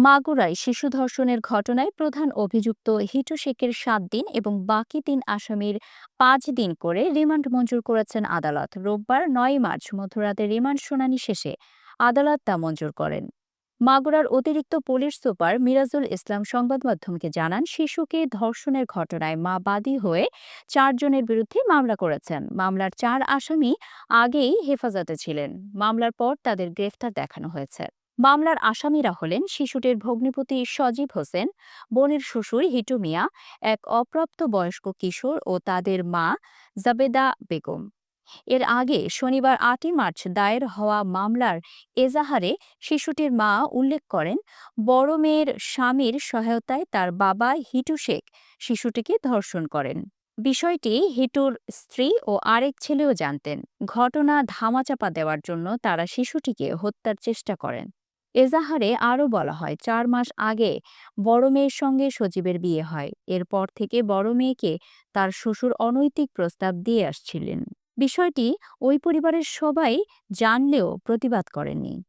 মাগুরায় শিশু ধর্ষণের ঘটনায় প্রধান অভিযুক্ত হিটু শেখের ৭ দিন এবং বাকি ৩ আসামির ৫ দিন করে রিমান্ড মঞ্জুর করেছেন আদালত। রোববার ৯ মার্চ মধ্যরাতে রিমান্ড শুনানি শেষে আদালত তা মঞ্জুর করেন। মাগুরার অতিরিক্ত পুলিশ সুপার মিরাজুল ইসলাম সংবাদ মাধ্যমকে জানান, শিশুকে ধর্ষণের ঘটনায় মা বাদী হয়ে ৪ জনের বিরুদ্ধে মামলা করেছেন। মামলার ৪ আসামি আগেই হেফাজতে ছিলেন। মামলার পর তাদের গ্রেফতার দেখানো হয়েছে। মামলার আসামিরা হলেন শিশুটির ভগ্নিপতি সজীব হোসেন, বোনের শ্বশুর হিটু মিয়া, এক অপ্রাপ্ত বয়স্ক কিশোর ও তাদের মা জাবেদা বেগম। এর আগে শনিবার ৮ মার্চ দায়ের হওয়া মামলার এজাহারে শিশুটির মা উল্লেখ করেন, বড় মেয়ের স্বামীর সহায়তায় তার বাবা হিটু শেখ শিশুটিকে ধর্ষণ করেন। বিষয়টি হিটুর স্ত্রী ও আরেক ছেলেও জানতেন। ঘটনা ধামাচাপা দেওয়ার জন্য তারা শিশুটিকে হত্যার চেষ্টা করেন। এজাহারে আরও বলা হয়, ৪ মাস আগে বড় মেয়ের সঙ্গে সজীবের বিয়ে হয়। এরপর থেকে বড় মেয়েকে তার শ্বশুর অনৈতিক প্রস্তাব দিয়ে আসছিলেন। বিষয়টি ওই পরিবারের সবাই জানলেও প্রতিবাদ করেননি।